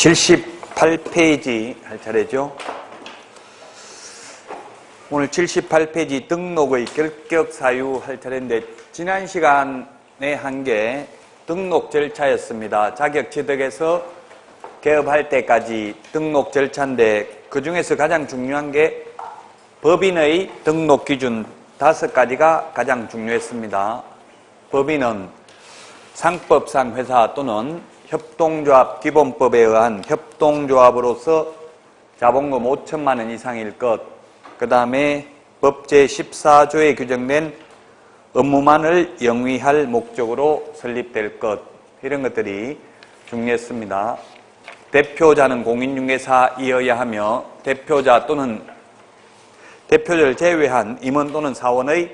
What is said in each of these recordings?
78페이지 할 차례죠. 오늘 78페이지 등록의 결격 사유 할 차례인데, 지난 시간에 한 게 등록 절차였습니다. 자격 취득에서 개업할 때까지 등록 절차인데, 그 중에서 가장 중요한 게 법인의 등록 기준 5가지가 가장 중요했습니다. 법인은 상법상 회사 또는 협동조합 기본법에 의한 협동조합으로서 자본금 5천만 원 이상일 것, 그 다음에 법 제14조에 규정된 업무만을 영위할 목적으로 설립될 것, 이런 것들이 중요했습니다. 대표자는 공인중개사이어야 하며, 대표자 또는 대표자를 제외한 임원 또는 사원의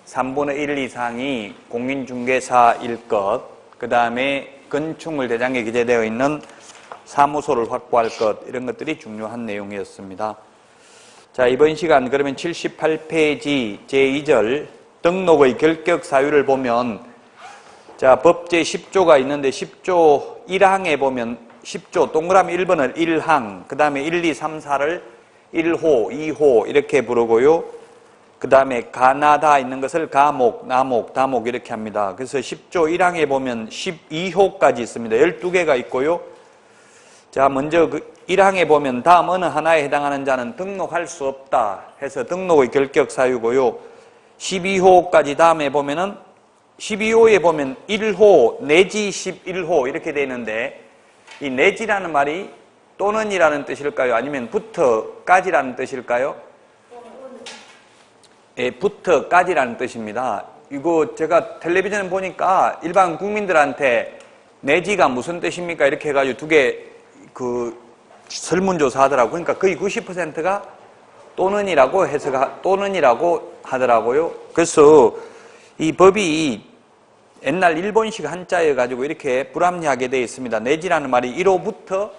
3분의 1 이상이 공인중개사일 것, 그 다음에 건축물 대장에 기재되어 있는 사무소를 확보할 것, 이런 것들이 중요한 내용이었습니다. 자, 이번 시간 그러면 78페이지 제2절 등록의 결격 사유를 보면, 자, 법 제10조가 있는데 10조 1항에 보면 10조 동그라미 1번을 1항, 그 다음에 1, 2, 3, 4를 1호, 2호 이렇게 부르고요. 그 다음에 가나다 있는 것을 가목, 나목, 다목 이렇게 합니다. 그래서 10조 1항에 보면 12호까지 있습니다. 12개가 있고요. 자, 먼저 그 1항에 보면 다음 어느 하나에 해당하는 자는 등록할 수 없다 해서 등록의 결격 사유고요. 12호까지 다음에 보면은 12호에 보면 1호 내지 11호 이렇게 되어 있는데, 이 내지라는 말이 또는이라는 뜻일까요? 아니면 부터까지라는 뜻일까요? 예, 부터까지라는 뜻입니다. 이거 제가 텔레비전 보니까 일반 국민들한테 내지가 무슨 뜻입니까? 이렇게 해가지고 두 개 설문조사 하더라고요. 그러니까 거의 90%가 또는이라고 또는이라고 하더라고요. 그래서 이 법이 옛날 일본식 한자여가지고 이렇게 불합리하게 되어 있습니다. 내지라는 말이 1호부터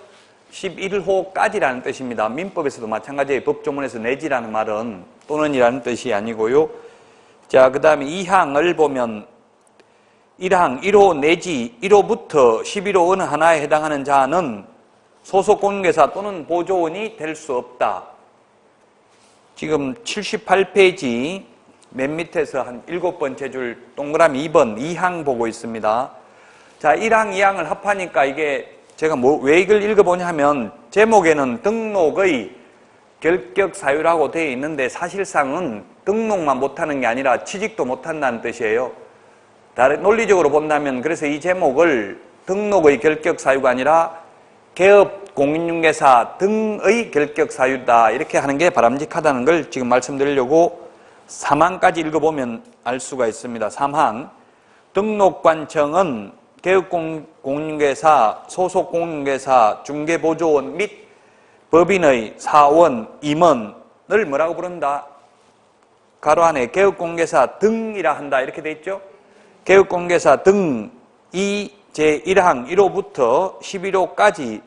11호까지라는 뜻입니다. 민법에서도 마찬가지예요. 법조문에서 내지라는 말은 또는이라는 뜻이 아니고요. 자, 그 다음에 2항을 보면 1항, 1호 내지 1호부터 11호 어느 하나에 해당하는 자는 소속 공인중개사 또는 보조원이 될 수 없다. 지금 78페이지 맨 밑에서 한 7번째 줄 동그라미 2번 2항 보고 있습니다. 자, 1항, 2항을 합하니까 이게 제가 왜 이걸 읽어보냐 하면, 제목에는 등록의 결격 사유라고 되어 있는데 사실상은 등록만 못하는 게 아니라 취직도 못한다는 뜻이에요. 다른 논리적으로 본다면 그래서 이 제목을 등록의 결격 사유가 아니라 개업 공인중개사 등의 결격 사유다 이렇게 하는 게 바람직하다는 걸 지금 말씀드리려고 3항까지 읽어보면 알 수가 있습니다. 3항 등록관청은 개업 공인중개사, 소속 공인중개사, 중개보조원 및 법인의 사원, 임원을 뭐라고 부른다? 가로 안에 개업공개사 등이라 한다 이렇게 돼 있죠? 개업공개사 등이 제1항 1호부터 11호까지,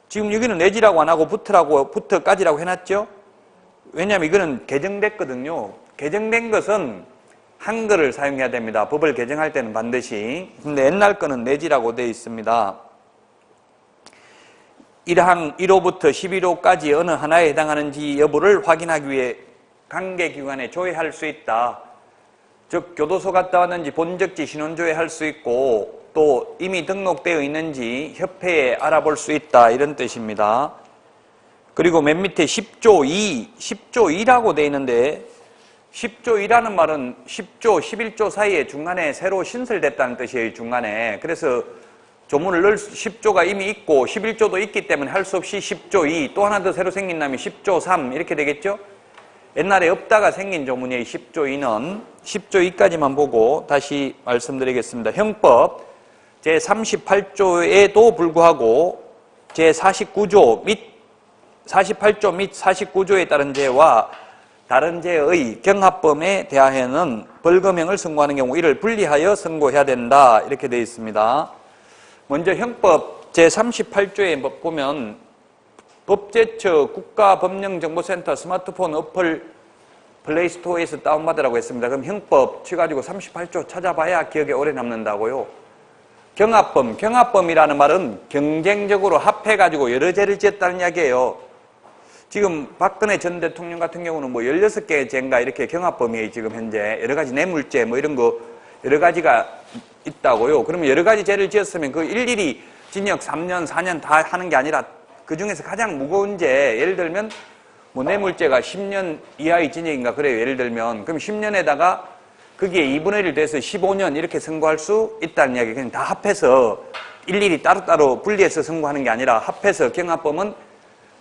지금 여기는 내지라고 안 하고 부터까지라고 해놨죠? 왜냐하면 이거는 개정됐거든요. 개정된 것은 한글을 사용해야 됩니다. 법을 개정할 때는 반드시. 근데 옛날 거는 내지라고 되어 있습니다. 1항 1호부터 11호까지 어느 하나에 해당하는지 여부를 확인하기 위해 관계기관에 조회할 수 있다. 즉 교도소 갔다 왔는지 본적지 신원 조회할 수 있고, 또 이미 등록되어 있는지 협회에 알아볼 수 있다 이런 뜻입니다. 그리고 맨 밑에 10조 2라고 되어 있는데, 10조 2라는 말은 10조, 11조 사이에 중간에 새로 신설됐다는 뜻이에요. 중간에. 그래서 조문을 넣을 10조가 이미 있고 11조도 있기 때문에 할 수 없이 10조 2, 또 하나 더 새로 생긴 다음에 10조 3 이렇게 되겠죠? 옛날에 없다가 생긴 조문이에요. 10조 2는. 10조 2까지만 보고 다시 말씀드리겠습니다. 형법 제38조에도 불구하고 제49조 및 48조 및 49조에 따른 죄와 다른 죄의 경합범에 대하여는 벌금형을 선고하는 경우 이를 분리하여 선고해야 된다 이렇게 되어 있습니다. 먼저 형법 제38조에 보면 법제처 국가법령정보센터 스마트폰 어플 플레이스토어에서 다운받으라고 했습니다. 그럼 형법 쳐가지고 38조 찾아봐야 기억에 오래 남는다고요. 경합범이라는 말은 경쟁적으로 합해가지고 여러 죄를 지었다는 이야기예요. 지금 박근혜 전 대통령 같은 경우는 뭐 16개의 죄인가 이렇게 경합범위에 지금 현재 여러 가지 뇌물죄 뭐 이런 거 여러 가지가 있다고요. 그러면 여러 가지 죄를 지었으면 그 일일이 징역 3년, 4년 다 하는 게 아니라 그 중에서 가장 무거운 죄, 예를 들면 뭐 뇌물죄가 10년 이하의 징역인가 그래요. 예를 들면 그럼 10년에다가 거기에 2분의 1 돼서 15년 이렇게 선고할 수 있다는 이야기. 그냥 다 합해서 일일이 따로따로 분리해서 선고하는 게 아니라 합해서 경합범은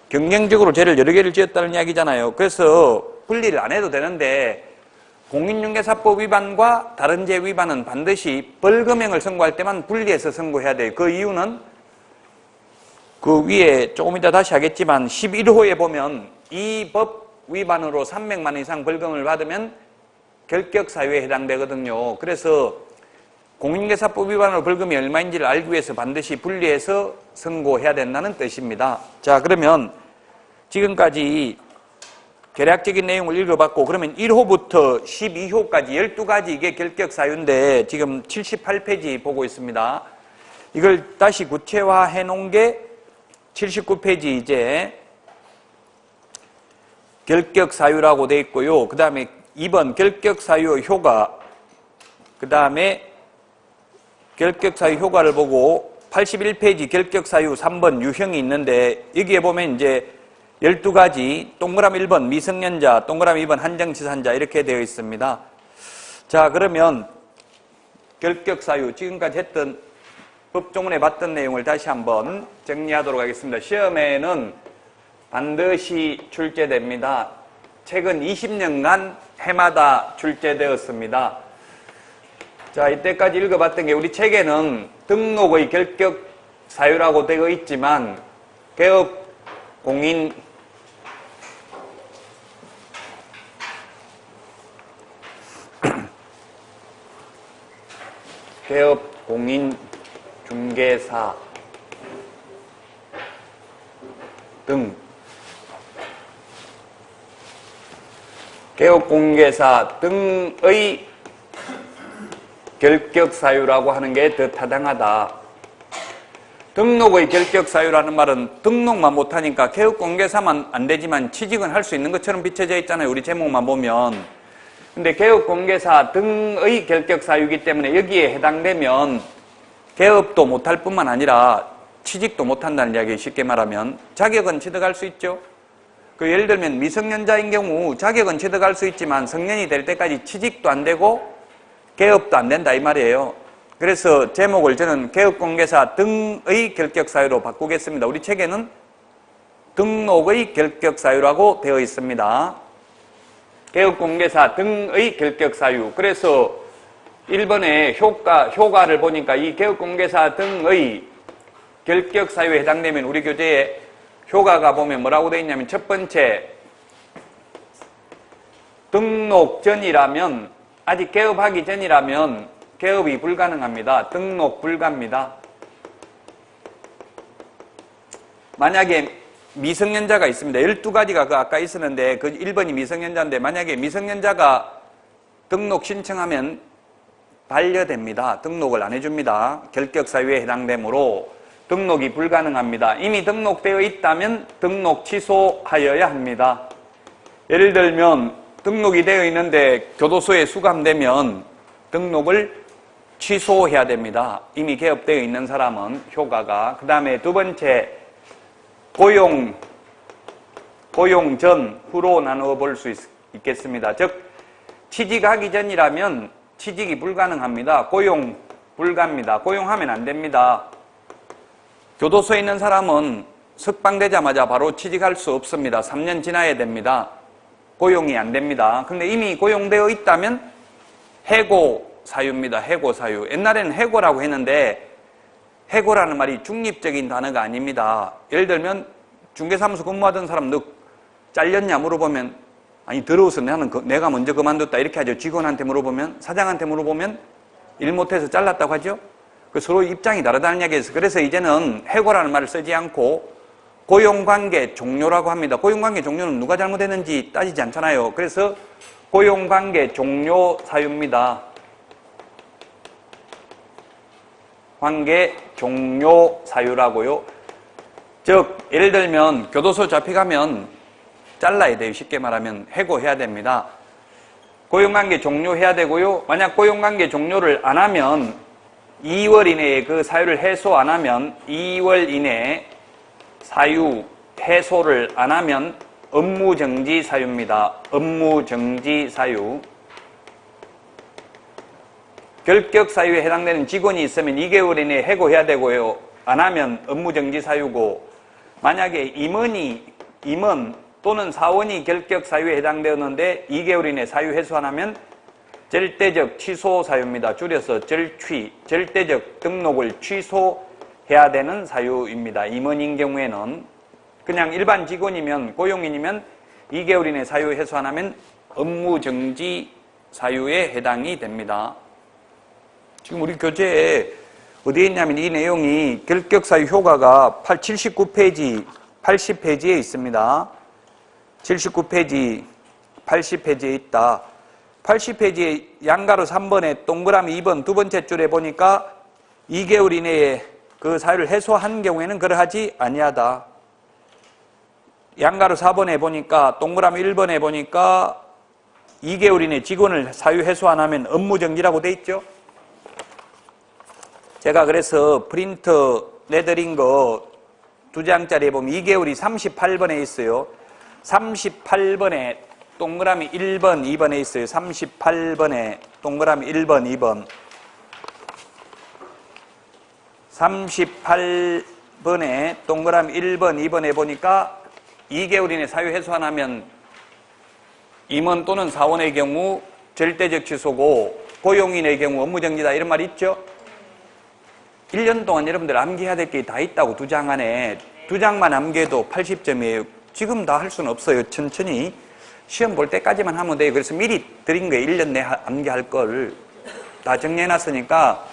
경쟁적으로 죄를 여러 개를 지었다는 이야기잖아요. 그래서 분리를 안 해도 되는데 공인중개사법 위반과 다른 죄 위반은 반드시 벌금형을 선고할 때만 분리해서 선고해야 돼요. 그 이유는 그 위에 조금 이따 다시 하겠지만 11호에 보면 이 법 위반으로 300만 원 이상 벌금을 받으면 결격사유에 해당되거든요. 그래서 공인중개사법 위반으로 벌금이 얼마인지를 알기 위해서 반드시 분리해서 선고해야 된다는 뜻입니다. 자, 그러면 지금까지 개략적인 내용을 읽어봤고 그러면 1호부터 12호까지 12가지 이게 결격사유인데 지금 78페이지 보고 있습니다. 이걸 다시 구체화해 놓은 게 79페이지 이제 결격사유라고 되어 있고요. 그 다음에 2번 결격사유 효과, 그 다음에 결격사유 효과를 보고 81페이지 결격사유 3번 유형이 있는데 여기에 보면 이제 12가지 동그라미 1번 미성년자, 동그라미 2번 한정치산자 이렇게 되어 있습니다. 자, 그러면 결격사유 지금까지 했던 법조문에 봤던 내용을 다시 한번 정리하도록 하겠습니다. 시험에는 반드시 출제됩니다. 최근 20년간 해마다 출제되었습니다. 자, 이때까지 읽어봤던 게 우리 책에는 등록의 결격 사유라고 되어 있지만 개업 공인 개업 공인 중개사 등 개업공개사 등의 결격사유라고 하는 게 더 타당하다. 등록의 결격사유라는 말은 등록만 못하니까 개업공개사만 안 되지만 취직은 할 수 있는 것처럼 비춰져 있잖아요. 우리 제목만 보면. 근데 개업공개사 등의 결격사유이기 때문에 여기에 해당되면 개업도 못할 뿐만 아니라 취직도 못한다는 이야기 쉽게 말하면 자격은 취득할 수 있죠. 그 예를 들면 미성년자인 경우 자격은 취득할 수 있지만 성년이 될 때까지 취직도 안 되고 개업도 안 된다 이 말이에요. 그래서 제목을 저는 개업공개사 등의 결격사유로 바꾸겠습니다. 우리 책에는 등록의 결격사유라고 되어 있습니다. 개업공개사 등의 결격사유. 그래서 1번에 효과를 보니까 이 개업공개사 등의 결격사유에 해당되면 우리 교재에 효과가 보면 뭐라고 되어 있냐면 첫 번째 등록 전이라면 아직 개업하기 전이라면 개업이 불가능합니다. 등록 불가입니다. 만약에 미성년자가 있습니다. 12가지가 그 아까 있었는데 그 1번이 미성년자인데 만약에 미성년자가 등록 신청하면 반려됩니다. 등록을 안 해줍니다. 결격사유에 해당되므로 등록이 불가능합니다. 이미 등록되어 있다면 등록 취소하여야 합니다. 예를 들면 등록이 되어 있는데 교도소에 수감되면 등록을 취소해야 됩니다. 이미 개업되어 있는 사람은 효과가. 그 다음에 두 번째 고용 전, 후로 나누어 볼 수 있겠습니다. 즉 취직하기 전이라면 취직이 불가능합니다. 고용 불가입니다. 고용하면 안 됩니다. 교도소에 있는 사람은 석방되자마자 바로 취직할 수 없습니다. 3년 지나야 됩니다. 고용이 안 됩니다. 근데 이미 고용되어 있다면 해고 사유입니다. 해고 사유. 옛날에는 해고라고 했는데 해고라는 말이 중립적인 단어가 아닙니다. 예를 들면 중개사무소 근무하던 사람 너 잘렸냐 물어보면 아니 더러워서 내가 먼저 그만뒀다 이렇게 하죠. 직원한테 물어보면 사장한테 물어보면 일 못해서 잘랐다고 하죠. 그 서로 입장이 다르다는 이야기에서 그래서 이제는 해고라는 말을 쓰지 않고 고용관계 종료라고 합니다. 고용관계 종료는 누가 잘못했는지 따지지 않잖아요. 그래서 고용관계 종료 사유입니다. 관계 종료 사유라고요. 즉 예를 들면 교도소 잡혀가면 잘라야 돼요. 쉽게 말하면 해고해야 됩니다. 고용관계 종료해야 되고요. 만약 고용관계 종료를 안 하면 2월 이내에 그 사유를 해소 안 하면 2월 이내에 사유 해소를 안 하면 업무정지 사유입니다. 업무정지 사유. 결격 사유에 해당되는 직원이 있으면 2개월 이내에 해고해야 되고요. 안 하면 업무정지 사유고, 만약에 임원 또는 사원이 결격 사유에 해당되었는데 2개월 이내에 사유 해소 안 하면 절대적 취소 사유입니다. 줄여서 절취, 절대적 등록을 취소해야 되는 사유입니다. 임원인 경우에는. 그냥 일반 직원이면, 고용인이면 2개월 이내에 사유 해소 안 하면 업무정지 사유에 해당이 됩니다. 지금 우리 교재에 어디에 있냐면 이 내용이 결격사유 효과가 79페이지, 80페이지에 있습니다. 79페이지, 80페이지에 있다. 80페이지에 양가로 3번에 동그라미 2번 두 번째 줄에 보니까 2개월 이내에 그 사유를 해소한 경우에는 그러하지 아니하다. 양가로 4번에 보니까 동그라미 1번에 보니까 2개월 이내 직원을 사유 해소 안 하면 업무정지라고 돼 있죠. 제가 그래서 프린트 내드린 거 2장짜리에 보면 2개월이 38번에 있어요. 38번에 동그라미 1번, 2번에 있어요. 38번에 동그라미 1번, 2번. 38번에 동그라미 1번, 2번에 보니까 2개월 이내 사유 해소 안 하면 임원 또는 사원의 경우 절대적 취소고, 고용인의 경우 업무정지다 이런 말 있죠? 1년 동안 여러분들 암기해야 될 게 다 있다고. 2장 안에 2장만 암기해도 80점이에요. 지금 다 할 수는 없어요. 천천히 시험 볼 때까지만 하면 돼요. 그래서 미리 드린 거예요. 1년 내에 암기할 걸 다 정리해놨으니까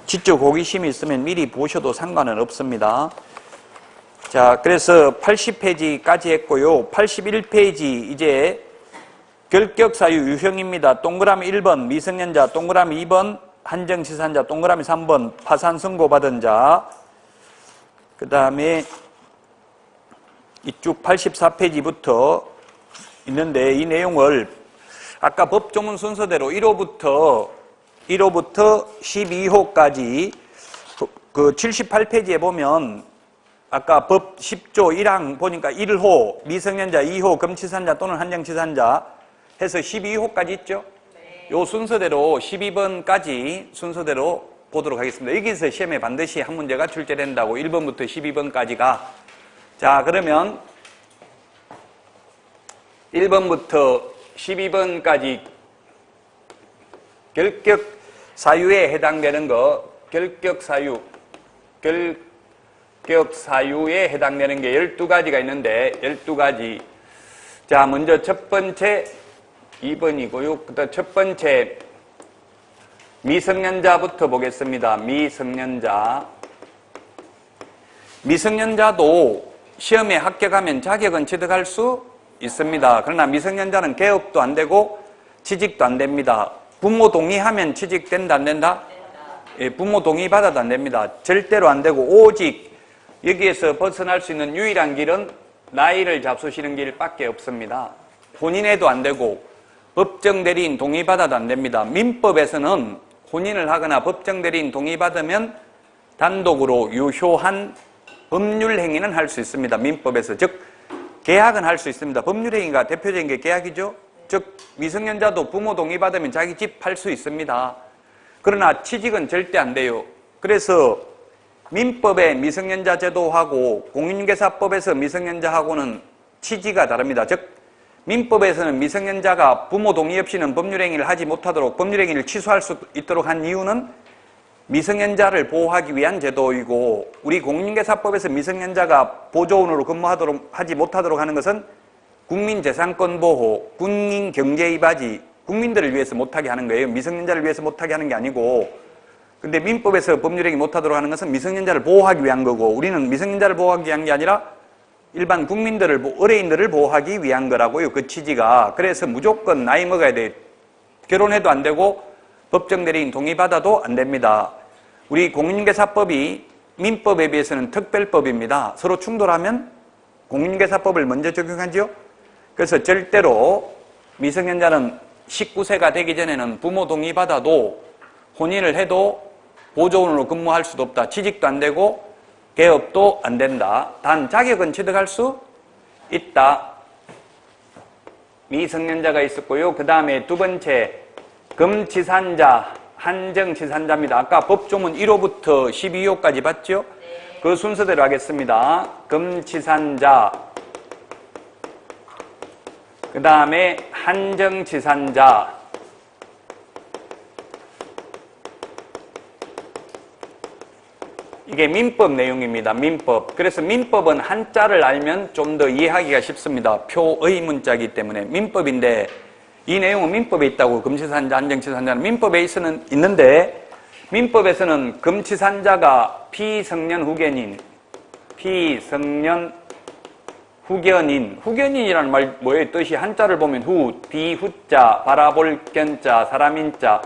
지적 호기심이 있으면 미리 보셔도 상관은 없습니다. 자, 그래서 80페이지까지 했고요. 81페이지 이제 결격사유 유형입니다. 동그라미 1번 미성년자, 동그라미 2번 한정치산자, 동그라미 3번 파산 선고받은 자, 그 다음에 이쪽 84페이지부터 있는데 이 내용을 아까 법조문 순서대로 1호부터 12호까지 그 78페이지에 보면 아까 법 10조 1항 보니까 1호 미성년자, 2호 금치산자 또는 한정치산자 해서 12호까지 있죠? 요 순서대로 12번까지 순서대로 보도록 하겠습니다. 여기서 시험에 반드시 한 문제가 출제된다고. 1번부터 12번까지가. 자, 그러면 1번부터 12번까지 결격 사유에 해당되는 거, 결격 사유에 해당되는 게 12가지가 있는데 12가지. 자, 먼저 첫 번째 2번이고요. 그다음 첫 번째 미성년자부터 보겠습니다. 미성년자도 시험에 합격하면 자격은 취득할 수 있습니다. 그러나 미성년자는 개업도 안 되고 취직도 안 됩니다. 부모 동의하면 취직된다 안 된다? 예, 부모 동의 받아도 안 됩니다. 절대로 안 되고 오직 여기에서 벗어날 수 있는 유일한 길은 나이를 잡수시는 길밖에 없습니다. 혼인해도 안 되고 법정 대리인 동의받아도 안 됩니다. 민법에서는 혼인을 하거나 법정 대리인 동의받으면 단독으로 유효한 법률 행위는 할 수 있습니다. 민법에서. 즉 계약은 할 수 있습니다. 법률 행위가 대표적인 게 계약이죠. 즉 미성년자도 부모 동의받으면 자기 집 팔 수 있습니다. 그러나 취직은 절대 안 돼요. 그래서 민법의 미성년자 제도하고 공인중개사법에서 미성년자하고는 취지가 다릅니다. 즉 민법에서는 미성년자가 부모 동의 없이는 법률행위를 하지 못하도록 법률행위를 취소할 수 있도록 한 이유는 미성년자를 보호하기 위한 제도이고, 우리 공인중개사법에서 미성년자가 보조원으로 근무하도록 하지 못하도록 하는 것은 국민재산권 보호, 국민경제이바지, 국민들을 위해서 못하게 하는 거예요. 미성년자를 위해서 못하게 하는 게 아니고. 근데 민법에서 법률행위 못하도록 하는 것은 미성년자를 보호하기 위한 거고, 우리는 미성년자를 보호하기 위한 게 아니라 일반 국민들을, 의뢰인들을 보호하기 위한 거라고요. 그 취지가. 그래서 무조건 나이 먹어야 돼. 결혼해도 안 되고 법정 대리인 동의받아도 안 됩니다. 우리 공인중개사법이 민법에 비해서는 특별법입니다. 서로 충돌하면 공인중개사법을 먼저 적용하죠. 그래서 절대로 미성년자는 19세가 되기 전에는 부모 동의 받아도 혼인을 해도 보조원으로 근무할 수도 없다. 취직도 안 되고 개업도 안 된다. 단 자격은 취득할 수 있다. 미성년자가 있었고요. 그 다음에 두 번째 금치산자, 한정치산자입니다. 아까 법조문 1호부터 12호까지 봤죠? 그 순서대로 하겠습니다. 금치산자, 그 다음에 한정치산자, 이게 민법 내용입니다. 민법. 그래서 민법은 한자를 알면 좀 더 이해하기가 쉽습니다. 표의 문자이기 때문에. 민법인데 이 내용은 민법에 있다고. 금치산자, 한정치산자는 민법에 있는데 민법에서는 금치산자가 피성년 후견인, 후견인이라는 말 뭐예요? 뜻이 한자를 보면 비후자, 바라볼 견자, 사람인자,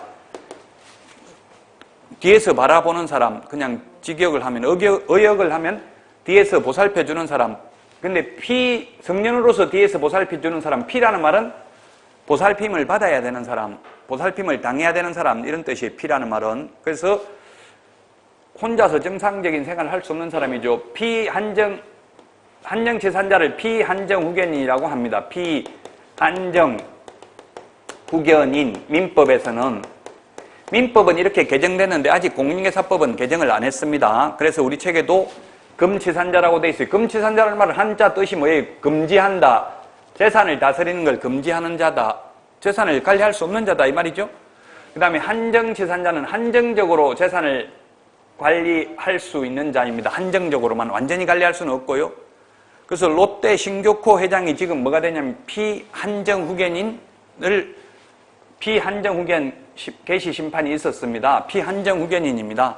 뒤에서 바라보는 사람, 그냥 직역을 하면, 의역을 하면 뒤에서 보살펴주는 사람. 근데 피성년으로서 뒤에서 보살펴주는 사람, 피라는 말은 보살핌을 받아야 되는 사람, 보살핌을 당해야 되는 사람, 이런 뜻이에요. 피라는 말은. 그래서 혼자서 정상적인 생활을 할 수 없는 사람이죠. 한정치산자를 피한정후견인이라고 합니다. 피한정후견인, 민법은 이렇게 개정됐는데 아직 공인중개사법은 개정을 안 했습니다. 그래서 우리 책에도 금치산자라고 돼 있어요. 금치산자라는 말은 한자 뜻이 뭐예요? 금지한다. 재산을 다스리는 걸 금지하는 자다. 재산을 관리할 수 없는 자다 이 말이죠. 그 다음에 한정치산자는 한정적으로 재산을 관리할 수 있는 자입니다. 한정적으로만. 완전히 관리할 수는 없고요. 그래서 롯데 신교코 회장이 지금 뭐가 되냐면 피한정후견 개시 심판이 있었습니다. 피한정후견인입니다.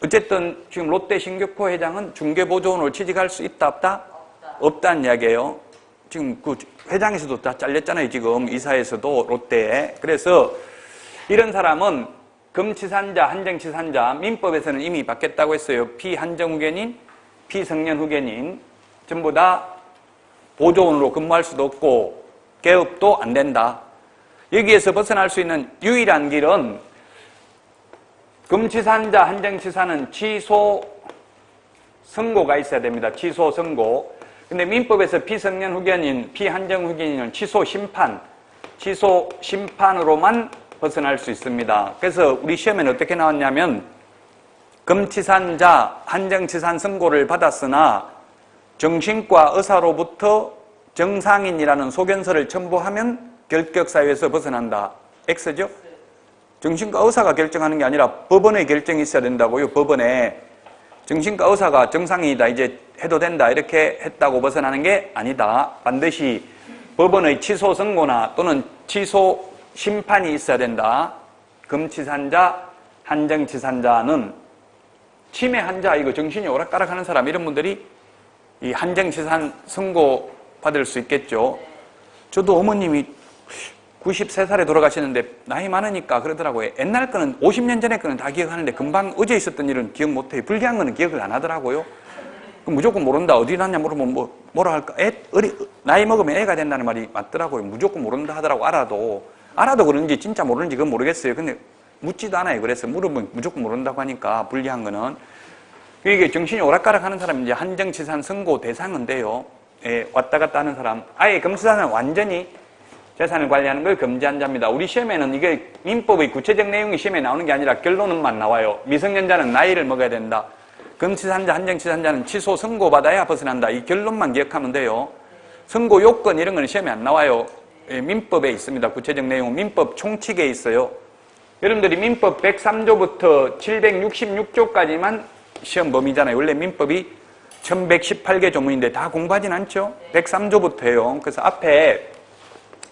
어쨌든 지금 롯데 신교코 회장은 중개보조원으로 취직할 수 있다 없다? 없다는 이야기예요. 지금 그 회장에서도 다 잘렸잖아요. 지금 이사에서도 롯데에. 그래서 이런 사람은 금치산자, 한정치산자, 민법에서는 이미 받겠다고 했어요. 피한정후견인, 피성년후견인 전부 다 보조원으로 근무할 수도 없고 개업도 안 된다. 여기에서 벗어날 수 있는 유일한 길은 금치산자, 한정치산은 취소 선고가 있어야 됩니다. 취소 선고. 근데 민법에서 피성년후견인, 피한정후견인은 취소 심판으로만 벗어날 수 있습니다. 그래서 우리 시험에는 어떻게 나왔냐면 금치산자, 한정치산 선고를 받았으나 정신과 의사로부터 정상인이라는 소견서를 첨부하면 결격사유에서 벗어난다. X죠? 정신과 의사가 결정하는 게 아니라 법원의 결정이 있어야 된다고요. 법원에 정신과 의사가 정상인이다, 이제 해도 된다, 이렇게 했다고 벗어나는 게 아니다. 반드시 법원의 취소 선고나 또는 취소 심판이 있어야 된다. 금치산자, 한정치산자는 치매 환자, 이거 정신이 오락가락하는 사람, 이런 분들이 이 한정치산 선고 받을 수 있겠죠. 저도 어머님이 93살에 돌아가시는데 나이 많으니까 그러더라고요. 옛날 거는 50년 전에 거는 다 기억하는데 금방 어제 있었던 일은 기억 못해요. 불리한 거는 기억을 안 하더라고요. 그럼 무조건 모른다. 어디 났냐 물어보면 뭐라 할까? 나이 먹으면 애가 된다는 말이 맞더라고요. 무조건 모른다 하더라고. 알아도 그런지 진짜 모르는지 그건 모르겠어요. 근데 묻지도 않아요. 그래서 물어보면 무조건 모른다고 하니까 불리한 거는. 이게 정신이 오락가락하는 사람이 이제 한정치산 선고 대상인데요. 예, 왔다 갔다 하는 사람. 아예 금치산은 완전히 재산을 관리하는 걸 금지한 자입니다. 우리 시험에는 이게 민법의 구체적 내용이 시험에 나오는 게 아니라 결론만 나와요. 미성년자는 나이를 먹어야 된다. 금치산자, 한정치산자는 취소 선고받아야 벗어난다. 이 결론만 기억하면 돼요. 선고 요건 이런 건 시험에 안 나와요. 예, 민법에 있습니다. 구체적 내용은 민법 총칙에 있어요. 여러분들이 민법 103조부터 766조까지만 시험 범위잖아요. 원래 민법이 1118개 조문인데 다 공부하진 않죠? 103조부터예요. 그래서 앞에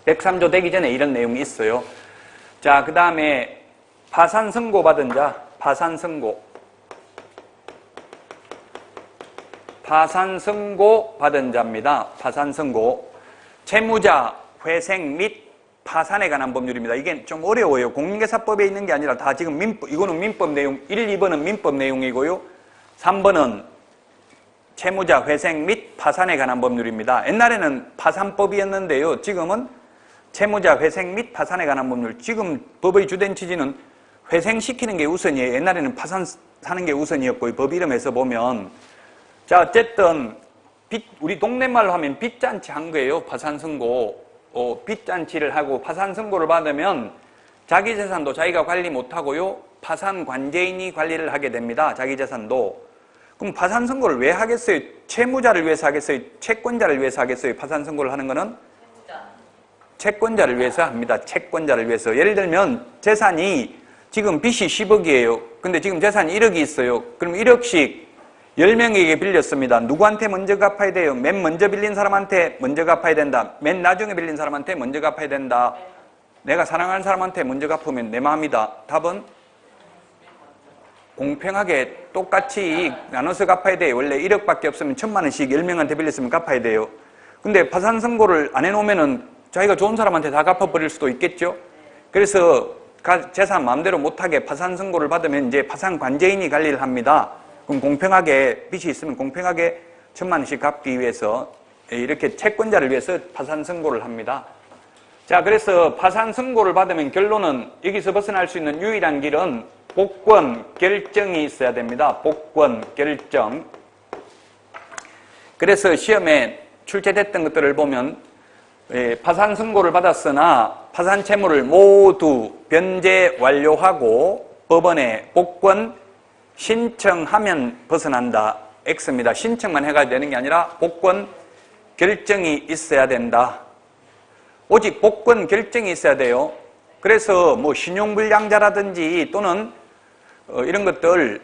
103조 되기 전에 이런 내용이 있어요. 자, 그 다음에 파산 선고 받은 자, 파산 선고 받은 자입니다. 파산 선고. 채무자 회생 및 파산에 관한 법률입니다. 이게 좀 어려워요. 공인중개사법에 있는 게 아니라 다 지금 이거는 민법 내용, 1, 2번은 민법 내용이고요. 3번은 채무자 회생 및 파산에 관한 법률입니다. 옛날에는 파산법이었는데요. 지금은 채무자 회생 및 파산에 관한 법률. 지금 법의 주된 취지는 회생시키는 게 우선이에요. 옛날에는 파산하는 게 우선이었고, 법 이름에서 보면. 자, 어쨌든 우리 동네 말로 하면 빚잔치 한 거예요. 파산선고. 빚잔치를 하고 파산선고를 받으면 자기 재산도 자기가 관리 못하고요. 파산관제인이 관리를 하게 됩니다. 자기 재산도. 그럼 파산선고를 왜 하겠어요? 채무자를 위해서 하겠어요? 채권자를 위해서 하겠어요? 파산선고를 하는 거는? 채권자를 위해서 합니다. 채권자를 위해서. 예를 들면 재산이 지금 빚이 10억이에요. 근데 지금 재산이 1억이 있어요. 그럼 1억씩 10명에게 빌렸습니다. 누구한테 먼저 갚아야 돼요? 맨 먼저 빌린 사람한테 먼저 갚아야 된다. 맨 나중에 빌린 사람한테 먼저 갚아야 된다. 내가 사랑하는 사람한테 먼저 갚으면 내 마음이다. 답은? 공평하게 똑같이 나눠서 갚아야 돼요. 원래 1억밖에 없으면 1,000만 원씩 10명한테 빌렸으면 갚아야 돼요. 근데 파산선고를 안 해놓으면은 자기가 좋은 사람한테 다 갚아버릴 수도 있겠죠. 그래서 재산 마음대로 못하게 파산선고를 받으면 이제 파산관제인이 관리를 합니다. 그럼 공평하게 빚이 있으면 공평하게 1,000만 원씩 갚기 위해서 이렇게 채권자를 위해서 파산선고를 합니다. 자, 그래서 파산선고를 받으면 결론은 여기서 벗어날 수 있는 유일한 길은 복권 결정이 있어야 됩니다. 복권 결정. 그래서 시험에 출제됐던 것들을 보면 파산 선고를 받았으나 파산 채무를 모두 변제 완료하고 법원에 복권 신청하면 벗어난다. X입니다. 신청만 해가 되는 게 아니라 복권 결정이 있어야 된다. 오직 복권 결정이 있어야 돼요. 그래서 뭐 신용불량자라든지 또는 이런 것들,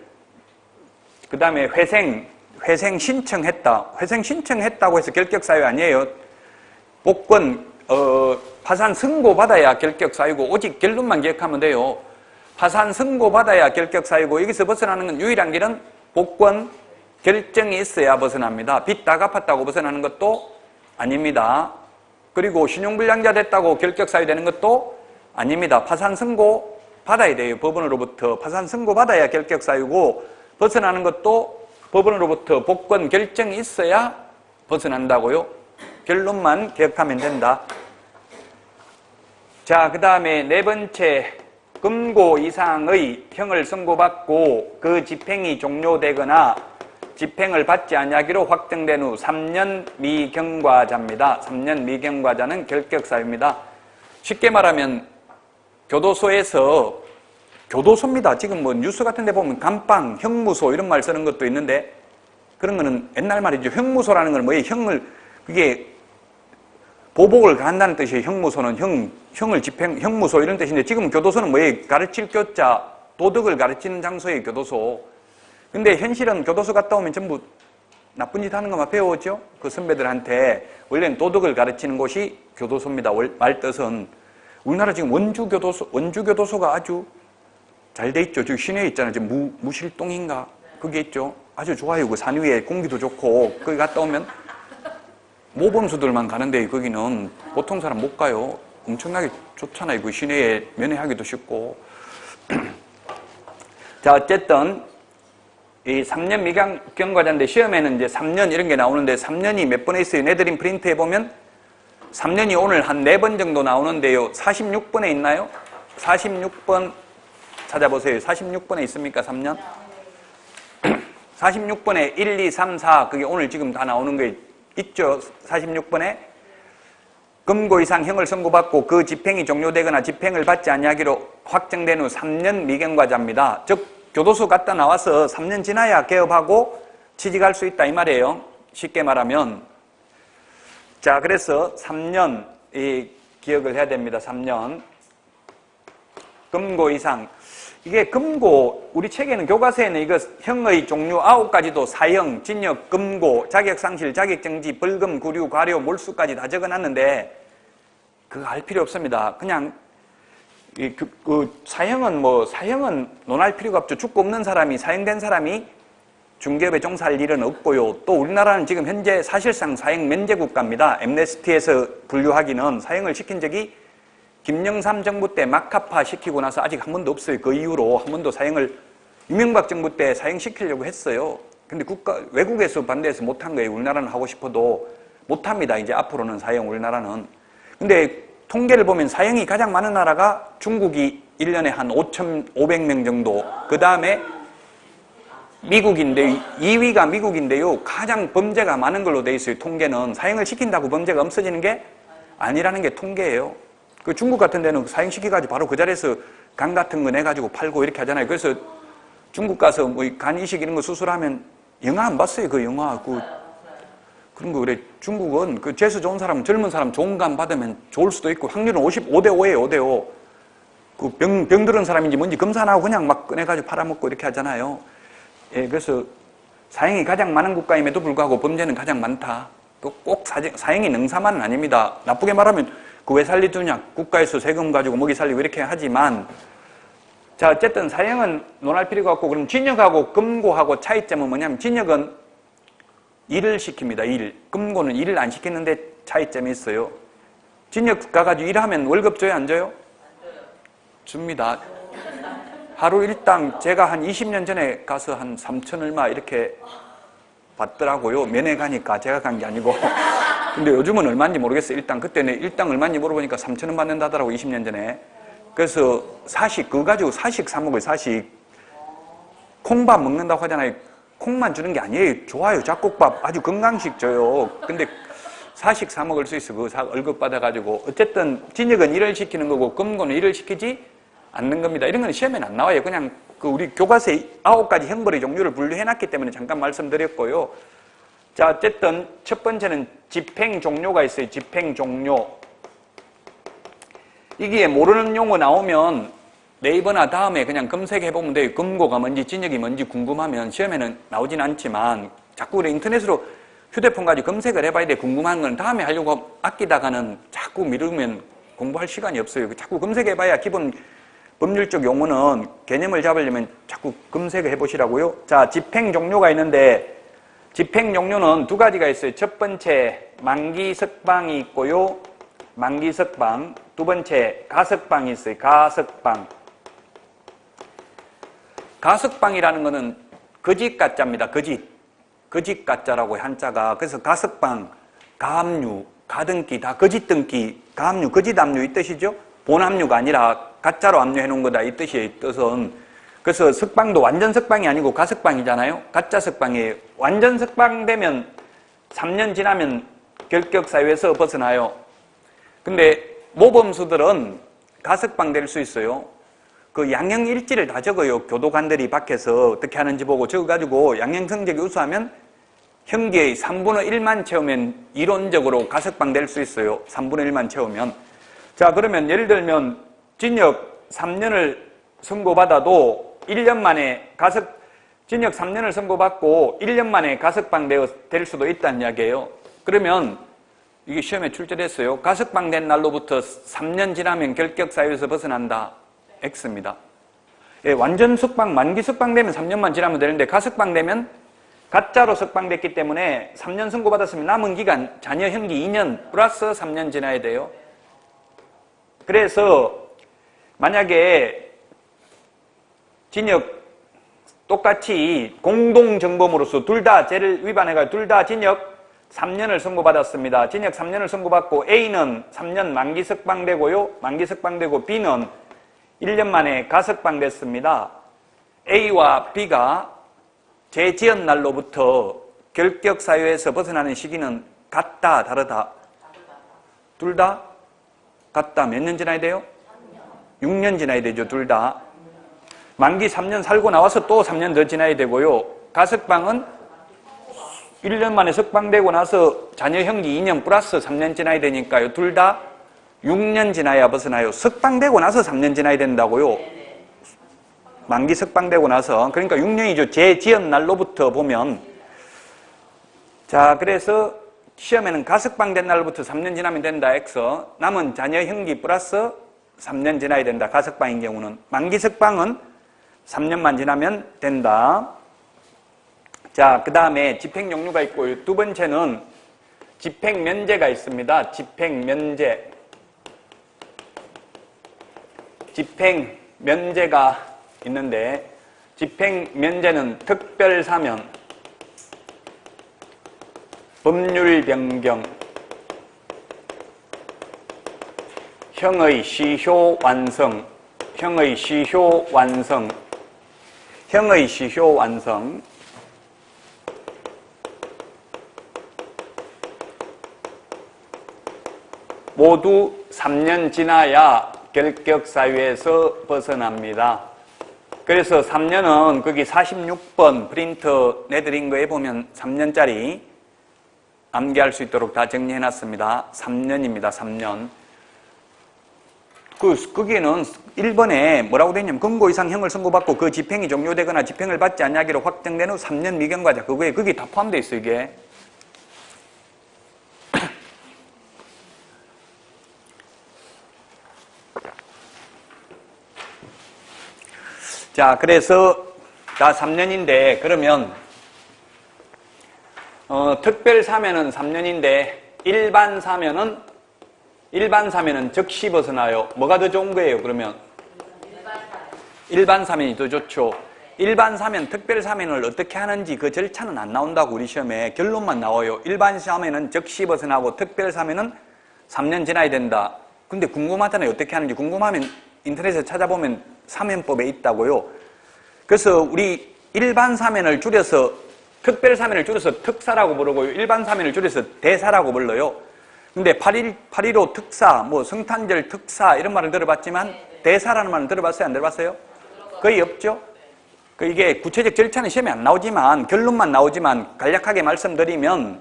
그 다음에 회생 신청했다. 회생 신청했다고 해서 결격사유 아니에요. 복권, 파산 선고받아야 결격사유고, 오직 결론만 기억하면 돼요. 파산 선고받아야 결격사유고, 여기서 벗어나는 건 유일한 길은 복권 결정이 있어야 벗어납니다. 빚 다 갚았다고 벗어나는 것도 아닙니다. 그리고 신용불량자 됐다고 결격사유 되는 것도 아닙니다. 파산 선고 받아야 돼요. 법원으로부터. 파산 선고 받아야 결격사유고, 벗어나는 것도 법원으로부터 복권 결정이 있어야 벗어난다고요. 결론만 기억하면 된다. 자, 그 다음에 네 번째, 금고 이상의 형을 선고받고 그 집행이 종료되거나 집행을 받지 아니하기로 확정된 후 3년 미경과자입니다. 3년 미경과자는 결격사유입니다. 쉽게 말하면 교도소에서, 교도소입니다. 지금 뭐 뉴스 같은 데 보면 감방, 형무소 이런 말 쓰는 것도 있는데, 그런 거는 옛날 말이죠. 형무소라는 건 뭐예요? 그게 보복을 가한다는 뜻이에요. 형무소는 형을 형무소 이런 뜻인데, 지금 교도소는 뭐예요? 가르칠 교자, 도덕을 가르치는 장소예요, 교도소. 근데 현실은 교도소 갔다 오면 전부 나쁜 짓 하는 것만 배우죠? 그 선배들한테. 원래는 도덕을 가르치는 곳이 교도소입니다. 말뜻은. 우리나라 지금 원주교도소가 아주 잘 돼 있죠. 저기 시내에 있잖아요. 지금 무실동인가? 그게 있죠. 아주 좋아요. 그 산 위에 공기도 좋고, 거기 갔다 오면 모범수들만 가는데 거기는 보통 사람 못 가요. 엄청나게 좋잖아요. 그 시내에 면회하기도 쉽고. 자, 어쨌든 이 3년 미경과자인데 시험에는 이제 3년 이런 게 나오는데 3년이 몇 번에 있어요? 네드림 프린트에 보면 3년이 오늘 한 4번 정도 나오는데요. 46번에 있나요? 46번 찾아보세요. 46번에 있습니까? 3년? 46번에 1, 2, 3, 4 그게 오늘 지금 다 나오는 게 있죠. 46번에 금고 이상 형을 선고받고 그 집행이 종료되거나 집행을 받지 아니하기로 확정된 후 3년 미경과자입니다. 즉 교도소 갔다 나와서 3년 지나야 개업하고 취직할 수 있다 이 말이에요. 쉽게 말하면. 자, 그래서 3년 기억을 해야 됩니다. 3년. 금고 이상. 이게 금고, 우리 책에는 교과서에는 이거 형의 종류 9가지도 사형, 징역, 금고, 자격상실, 자격정지, 벌금, 구류, 과료, 몰수까지 다 적어놨는데 그거 알 필요 없습니다. 그냥 사형은 사형은 논할 필요가 없죠. 죽고 없는 사람이, 사형된 사람이 중개업에 종사할 일은 없고요. 또 우리나라는 지금 현재 사실상 사형 면제 국가입니다. 엠네스티에서 분류하기는 사형을 시킨 적이 김영삼 정부 때 막합화 시키고 나서 아직 한 번도 없어요. 그 이후로 한 번도 사용을 이명박 정부 때 사용시키려고 했어요. 근데 외국에서 반대해서 못한 거예요. 우리나라는 하고 싶어도 못합니다. 이제 앞으로는 사용 우리나라는. 근데 통계를 보면 사용이 가장 많은 나라가 중국이 1년에 한 5,500명 정도. 그 다음에 미국인데 2위가 미국인데요. 가장 범죄가 많은 걸로 돼 있어요. 통계는 사용을 시킨다고 범죄가 없어지는 게 아니라는 게 통계예요. 그 중국 같은 데는 사용시켜가지고 바로 그 자리에서 간 같은 거 내가지고 팔고 이렇게 하잖아요. 그래서 중국 가서 뭐 간 이식 이런 거 수술하면 영화 안 봤어요. 그 영화 그런 거 그래. 중국은 그 재수 좋은 사람, 젊은 사람 좋은 간 받으면 좋을 수도 있고 확률은 5대5예요. 5대5. 그 병들은 사람인지 뭔지 검사 안 하고 그냥 막 꺼내가지고 팔아먹고 이렇게 하잖아요. 예, 그래서 사형이 가장 많은 국가임에도 불구하고 범죄는 가장 많다. 꼭 사형이 능사만은 아닙니다. 나쁘게 말하면 그 왜 살리두냐. 국가에서 세금 가지고 먹이 살리고 이렇게 하지만 자, 어쨌든 사형은 논할 필요가 없고 그럼 징역하고 금고하고 차이점은 뭐냐면 징역은 일을 시킵니다. 일. 금고는 일을 안 시키는데 차이점이 있어요. 징역 가가지고 일하면 월급 줘요? 안 줘요? 줍니다. 하루 일당 제가 한 20년 전에 가서 한 3천 얼마 이렇게 받더라고요. 면회 가니까 제가 간 게 아니고. 근데 요즘은 얼마인지 모르겠어요. 일당 그때는 일당 얼마인지 물어보니까 3천 원 받는다더라고 20년 전에. 그래서 그거 가지고 사식 사 먹어요. 사식. 콩밥 먹는다고 하잖아요. 콩만 주는 게 아니에요. 좋아요. 잡곡밥 아주 건강식 줘요. 근데 사식 사 먹을 수 있어. 그거 월급 받아가지고. 어쨌든 징역은 일을 시키는 거고 금고는 일을 시키지 않는 겁니다. 이런 건 시험에는 안 나와요. 그냥 우리 교과서에 9가지 형벌의 종류를 분류해놨기 때문에 잠깐 말씀드렸고요. 자, 어쨌든 첫 번째는 집행 종료가 있어요. 집행 종료. 이게 모르는 용어 나오면 네이버나 다음에 그냥 검색해보면 돼요. 금고가 뭔지 징역이 뭔지 궁금하면 시험에는 나오진 않지만 자꾸 우리 인터넷으로 휴대폰 가지고 검색을 해봐야 돼. 궁금한 건 다음에 하려고 아끼다가는 자꾸 미루면 공부할 시간이 없어요. 자꾸 검색해봐야 기본 법률적 용어는 개념을 잡으려면 자꾸 검색을 해보시라고요. 자, 집행 종료가 있는데 집행 종료는 2가지가 있어요. 첫 번째 만기석방이 있고요. 만기석방. 두 번째 가석방이 있어요. 가석방. 가석방이라는 거는 거짓 가짜입니다. 거짓 가짜라고 한자가. 그래서 가석방, 가압류, 가등기 다 거짓 등기, 가압류, 거짓 압류 이 뜻이죠. 본 압류가 아니라 가짜로 압류해 놓은 거다 이 뜻이에요. 뜻은. 그래서 석방도 완전 석방이 아니고 가석방이잖아요. 가짜 석방이에요. 완전 석방되면 3년 지나면 결격사유에서 벗어나요. 근데 모범수들은 가석방 될 수 있어요. 그 양형일지를 다 적어요. 교도관들이 밖에서 어떻게 하는지 보고 적어가지고 양형성적이 우수하면 형기의 3분의 1만 채우면 이론적으로 가석방 될 수 있어요. 3분의 1만 채우면. 자, 그러면 예를 들면 징역 3년을 선고받아도 1년 만에 징역 3년을 선고받고 1년 만에 가석방 될 수도 있다는 이야기예요. 그러면 이게 시험에 출제됐어요. 가석방 된 날로부터 3년 지나면 결격사유에서 벗어난다. X입니다. 예, 완전 석방, 만기 석방되면 3년만 지나면 되는데 가석방되면 가짜로 석방됐기 때문에 3년 선고받았으면 남은 기간 자녀 형기 2년 플러스 3년 지나야 돼요. 그래서 만약에 징역 똑같이 공동정범으로서 둘 다 죄를 위반해가지고 둘 다 징역 3년을 선고받았습니다. 징역 3년을 선고받고 A는 3년 만기 석방되고요. 만기 석방되고 B는 1년 만에 가석방됐습니다. A와 B가 죄 지은 날로부터 결격사유에서 벗어나는 시기는 같다, 다르다? 둘 다 같다. 몇 년 지나야 돼요? 6년 지나야 되죠. 둘 다. 만기 3년 살고 나와서 또 3년 더 지나야 되고요. 가석방은 1년 만에 석방되고 나서 자녀 형기 2년 플러스 3년 지나야 되니까요. 둘 다 6년 지나야 벗어나요. 석방되고 나서 3년 지나야 된다고요. 만기 석방되고 나서. 그러니까 6년이죠. 죄 지은 날로부터 보면. 자, 그래서 시험에는 가석방된 날로부터 3년 지나면 된다. X. 남은 자녀 형기 플러스 3년 지나야 된다. 가석방인 경우는. 만기 석방은 3년만 지나면 된다. 자, 그 다음에 집행용류가 있고 두 번째는 집행면제가 있습니다. 집행면제. 집행 면제가 있는데 집행 면제는 특별사면, 법률 변경, 형의 시효 완성, 형의 시효 완성, 형의 시효 완성, 모두 3년 지나야 결격사유에서 벗어납니다. 그래서 3년은 거기 46번 프린트 내드린 거에 보면 3년짜리 암기할 수 있도록 다 정리해놨습니다. 3년입니다. 3년. 거기에는 1번에 뭐라고 되어 있냐면 금고 이상 형을 선고받고 그 집행이 종료되거나 집행을 받지 않냐기로 확정된 후 3년 미경과자 그거에 거기 다 포함되어 있어요. 이게. 자, 그래서 다 3년인데 그러면 특별 사면은 3년인데 일반 사면은 즉시 벗어나요. 뭐가 더 좋은 거예요? 그러면 일반 사면이 더 좋죠. 일반 사면, 특별 사면을 어떻게 하는지 그 절차는 안 나온다고 우리 시험에 결론만 나와요. 일반 사면은 즉시 벗어나고 특별 사면은 3년 지나야 된다. 근데 궁금하잖아요. 어떻게 하는지. 궁금하면 인터넷에 찾아보면 사면법에 있다고요. 그래서 우리 일반 사면을 줄여서 특별 사면을 줄여서 특사라고 부르고요. 일반 사면을 줄여서 대사라고 불러요. 근데 8.15 특사, 뭐 성탄절 특사 이런 말을 들어봤지만 대사라는 말은 들어봤어요? 안 들어봤어요? 거의 없죠? 이게 구체적 절차는 시험에 안 나오지만 결론만 나오지만 간략하게 말씀드리면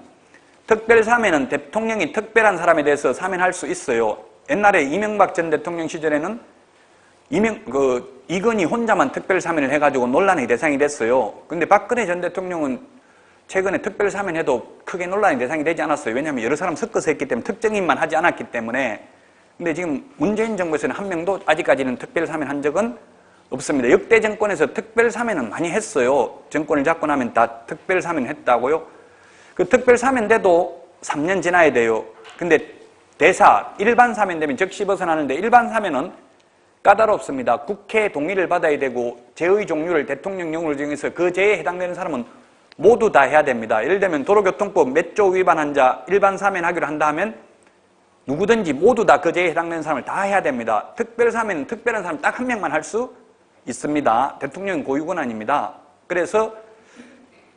특별 사면은 대통령이 특별한 사람에 대해서 사면할 수 있어요. 옛날에 이명박 전 대통령 시절에는 이건희 혼자만 특별 사면을 해가지고 논란의 대상이 됐어요. 근데 박근혜 전 대통령은 최근에 특별 사면해도 크게 논란의 대상이 되지 않았어요. 왜냐하면 여러 사람 섞어서 했기 때문에 특정인만 하지 않았기 때문에. 근데 지금 문재인 정부에서는 한 명도 아직까지는 특별 사면 한 적은 없습니다. 역대 정권에서 특별 사면은 많이 했어요. 정권을 잡고 나면 다 특별 사면 했다고요. 그 특별 사면돼도 3년 지나야 돼요. 근데 대사, 일반 사면 되면 즉시 벗어나는데 일반 사면은 까다롭습니다. 국회 동의를 받아야 되고 제의 종류를 대통령령으로 정해서 그 제에 해당되는 사람은 모두 다 해야 됩니다. 예를 들면 도로교통법 몇 조 위반한 자 일반 사면하기로 한다 하면 누구든지 모두 다 그 제에 해당되는 사람을 다 해야 됩니다. 특별 사면은 특별한 사람 딱 한 명만 할 수 있습니다. 대통령은 고유권한입니다. 그래서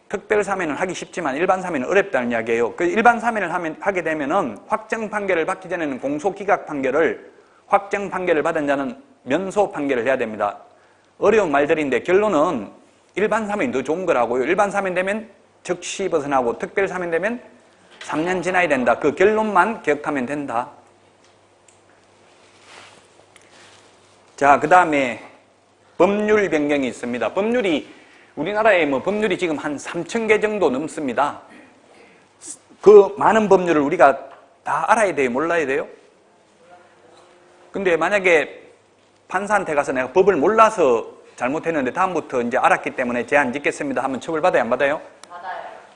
특별 사면은 하기 쉽지만 일반 사면은 어렵다는 이야기예요. 그 일반 사면을 하게 되면은 확정 판결을 받기 전에는 공소 기각 판결을 확정 판결을 받은 자는 면소 판결을 해야 됩니다. 어려운 말들인데 결론은 일반 사면이 더 좋은 거라고요. 일반 사면 되면 즉시 벗어나고 특별 사면 되면 3년 지나야 된다. 그 결론만 기억하면 된다. 자, 그 다음에 법률 변경이 있습니다. 우리나라에 법률이 지금 한 3,000개 정도 넘습니다. 그 많은 법률을 우리가 다 알아야 돼요? 몰라야 돼요? 근데 만약에 판사한테 가서 내가 법을 몰라서 잘못했는데 다음부터 이제 알았기 때문에 제한 짓겠습니다 하면 처벌받아요? 안 받아요? 받아요.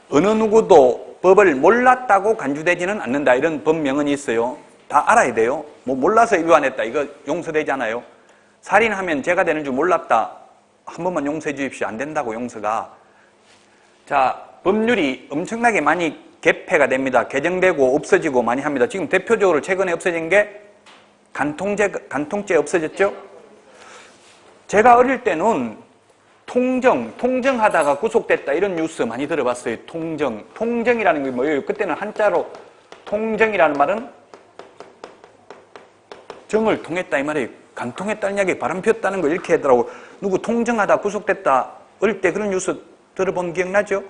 어느 누구도 법을 몰랐다고 간주되지는 않는다. 이런 법명언이 있어요. 다 알아야 돼요. 뭐 몰라서 위반했다. 이거 용서되잖아요. 살인하면 죄가 되는 줄 몰랐다. 한 번만 용서해 주십시오. 안 된다고 용서가. 자, 법률이 엄청나게 많이 개폐가 됩니다. 개정되고 없어지고 많이 합니다. 지금 대표적으로 최근에 없어진 게 간통죄 없어졌죠? 제가 어릴 때는 통정하다가 구속됐다 이런 뉴스 많이 들어봤어요. 통정이라는 게 뭐예요? 그때는 한자로 통정이라는 말은 정을 통했다 이 말이에요. 간통했다는 이야기 바람 피웠다는 거 이렇게 하더라고. 누구 통정하다 구속됐다 어릴 때 그런 뉴스 들어본 기억나죠?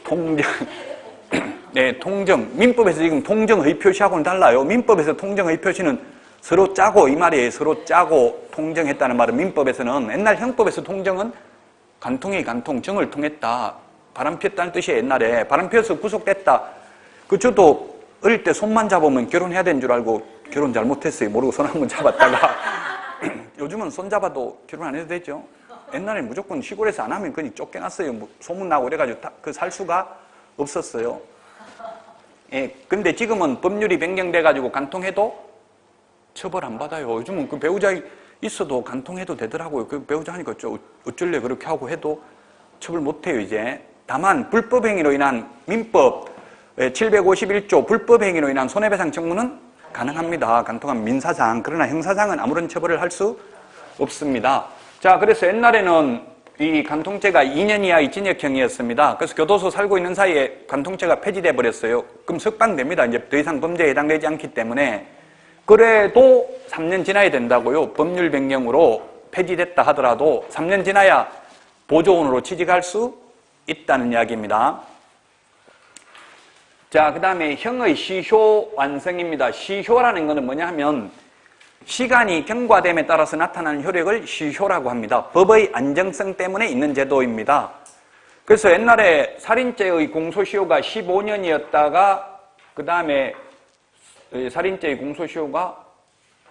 통정. 네, 통정. 민법에서 지금 통정의 표시하고는 달라요. 민법에서 통정의 표시는 서로 짜고 이 말이에요. 서로 짜고 통정했다는 말은 민법에서는. 옛날 형법에서 통정은 간통이 간통, 정을 통했다. 바람 피웠다는 뜻이에요. 옛날에. 바람 피워서 구속됐다. 저도 어릴 때 손만 잡으면 결혼해야 되는 줄 알고 결혼 잘못했어요. 모르고 손 한번 잡았다가. 요즘은 손 잡아도 결혼 안 해도 되죠. 옛날에는 무조건 시골에서 안 하면 그냥 쫓겨났어요. 뭐 소문나고 그래가지고 살 수가 없었어요. 예, 근데 지금은 법률이 변경돼가지고 간통해도 처벌 안 받아요. 요즘은 그 배우자 있어도 간통해도 되더라고요. 그 배우자 하니까 어쩔래 그렇게 하고 해도 처벌 못 해요, 이제. 다만 불법 행위로 인한 민법 751조 불법 행위로 인한 손해배상 청구는 가능합니다. 간통한 민사상. 그러나 형사상은 아무런 처벌을 할 수 없습니다. 자, 그래서 옛날에는 이 간통죄가 2년 이하의 징역형이었습니다. 그래서 교도소 살고 있는 사이에 간통죄가 폐지돼 버렸어요. 그럼 석방됩니다. 이제 더 이상 범죄에 해당되지 않기 때문에. 그래도 3년 지나야 된다고요. 법률 변경으로 폐지됐다 하더라도 3년 지나야 보조원으로 취직할 수 있다는 이야기입니다. 자, 그 다음에 형의 시효 완성입니다. 시효라는 것은 뭐냐 하면 시간이 경과됨에 따라서 나타나는 효력을 시효라고 합니다. 법의 안정성 때문에 있는 제도입니다. 그래서 옛날에 살인죄의 공소시효가 15년이었다가 그 다음에 살인죄의 공소시효가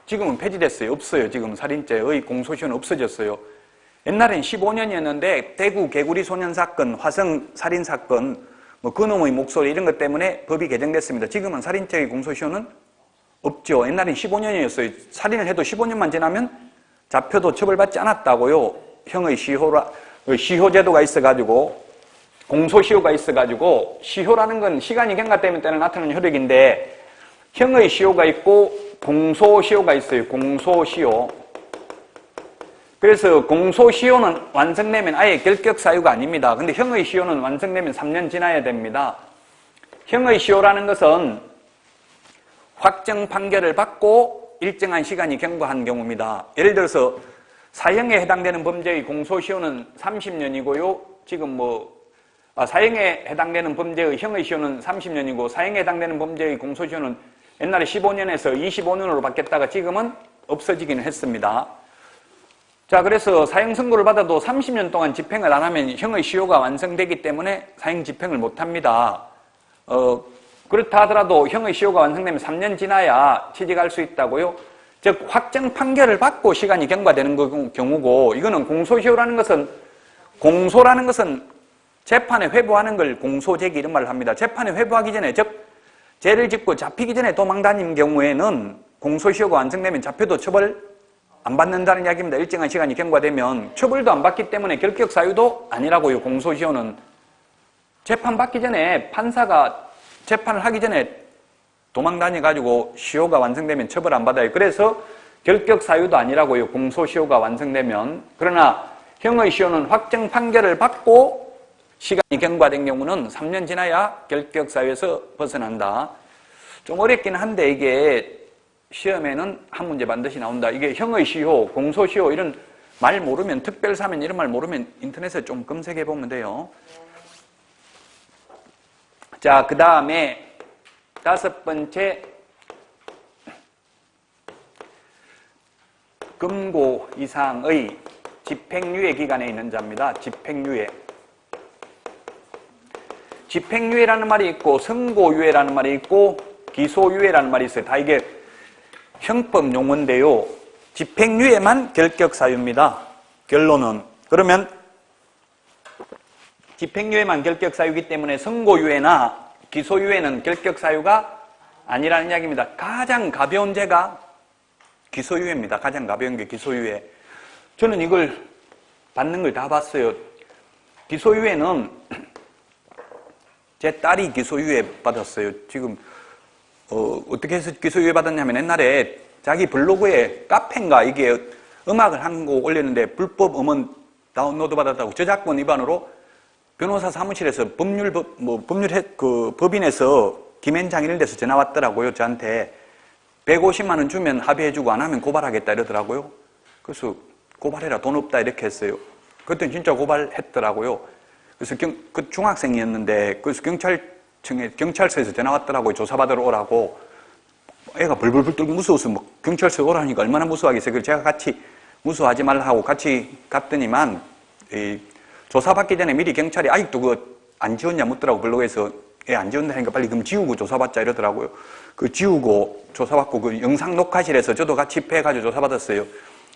지금은 폐지됐어요. 없어요. 지금 살인죄의 공소시효는 없어졌어요. 옛날엔 15년이었는데 대구 개구리 소년 사건, 화성 살인 사건, 뭐 그놈의 목소리 이런 것 때문에 법이 개정됐습니다. 지금은 살인죄의 공소시효는 없죠. 옛날엔 15년이었어요. 살인을 해도 15년만 지나면 잡혀도 처벌받지 않았다고요. 형의 시효제도가 있어가지고 공소시효가 있어가지고 시효라는 건 시간이 경과되면 때는 나타나는 효력인데 형의 시효가 있고 공소시효가 있어요. 공소시효. 그래서 공소시효는 완성되면 아예 결격사유가 아닙니다. 근데 형의 시효는 완성되면 3년 지나야 됩니다. 형의 시효라는 것은 확정 판결을 받고 일정한 시간이 경과한 경우입니다. 예를 들어서 사형에 해당되는 범죄의 공소시효는 30년이고요. 지금 사형에 해당되는 범죄의 형의 시효는 30년이고 사형에 해당되는 범죄의 공소시효는 옛날에 15년에서 25년으로 바뀌었다가 지금은 없어지기는 했습니다. 자, 그래서 사형 선고를 받아도 30년 동안 집행을 안 하면 형의 시효가 완성되기 때문에 사형 집행을 못 합니다. 그렇다 하더라도 형의 시효가 완성되면 3년 지나야 취직할 수 있다고요. 즉 확정 판결을 받고 시간이 경과되는 경우고 이거는 공소시효라는 것은 공소라는 것은 재판에 회부하는 걸 공소제기 이런 말을 합니다. 재판에 회부하기 전에 즉 죄를 짓고 잡히기 전에 도망 다닌 경우에는 공소시효가 완성되면 잡혀도 처벌 안 받는다는 이야기입니다. 일정한 시간이 경과되면 처벌도 안 받기 때문에 결격사유도 아니라고요. 공소시효는 재판 받기 전에 판사가 재판을 하기 전에 도망 다녀가지고 시효가 완성되면 처벌 안 받아요. 그래서 결격사유도 아니라고요. 공소시효가 완성되면. 그러나 형의 시효는 확정 판결을 받고 시간이 경과된 경우는 3년 지나야 결격사유에서 벗어난다. 좀 어렵긴 한데 이게 시험에는 한 문제 반드시 나온다. 이게 형의 시효, 공소시효 이런 말 모르면 특별사면 이런 말 모르면 인터넷에 좀 검색해 보면 돼요. 자, 그 다음에 5번째 금고 이상의 집행유예 기간에 있는 자입니다. 집행유예. 집행유예라는 말이 있고 선고유예라는 말이 있고 기소유예라는 말이 있어요. 다 이게 형법 용어인데요. 집행유예만 결격사유입니다. 결론은. 그러면 집행유예만 결격사유이기 때문에 선고유예나 기소유예는 결격사유가 아니라는 이야기입니다. 가장 가벼운 죄가 기소유예입니다. 가장 가벼운 게 기소유예. 저는 이걸 받는 걸 다 봤어요. 기소유예는 제 딸이 기소유예 받았어요. 지금 어떻게 해서 기소유예 받았냐면 옛날에 자기 블로그에 카페인가 이게 음악을 한 곡 올렸는데 불법 음원 다운로드 받았다고 저작권 위반으로 변호사 사무실에서 법인에서 김앤장 이런 데서 전화 왔더라고요. 저한테 150만 원 주면 합의해주고 안 하면 고발하겠다 이러더라고요. 그래서 고발해라 돈 없다 이렇게 했어요. 그때는 진짜 고발했더라고요. 그래서 그 중학생이었는데 그래서 경찰서에서 전화 왔더라고요. 조사받으러 오라고. 애가 벌벌벌 떨고 무서워서 뭐 경찰서 오라니까 얼마나 무서워하겠어요. 그래서 제가 같이 무서워하지 말라 하고 같이 갔더니만 조사받기 전에 미리 경찰이 아직도 그거 안 지웠냐 묻더라고. 블로그에서 애 안 지웠나 하니까 빨리 그럼 지우고 조사받자 이러더라고요. 그 지우고 조사받고 그 영상 녹화실에서 저도 같이 입회해가지고 조사받았어요.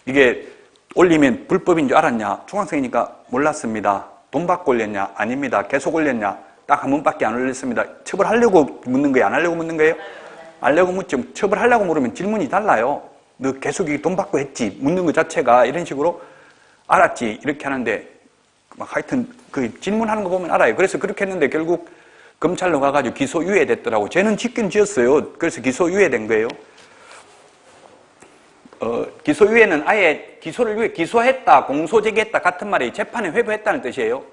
이게 올리면 불법인 줄 알았냐? 중학생이니까 몰랐습니다. 돈 받고 올렸냐? 아닙니다. 계속 올렸냐? 딱 한 번밖에 안 올렸습니다. 처벌하려고 묻는 거예요? 안 하려고 묻는 거예요? 안 하려고 묻죠. 처벌하려고 물으면 질문이 달라요. 너 계속 돈 받고 했지? 묻는 것 자체가 이런 식으로 알았지? 이렇게 하는데 막 하여튼 그 질문하는 거 보면 알아요. 그래서 그렇게 했는데 결국 검찰로 가가지고 기소유예됐더라고. 죄는 짓긴 지었어요. 그래서 기소유예된 거예요. 기소유예는 아예 기소를 위해 기소했다, 공소제기했다 같은 말이 재판에 회부했다는 뜻이에요.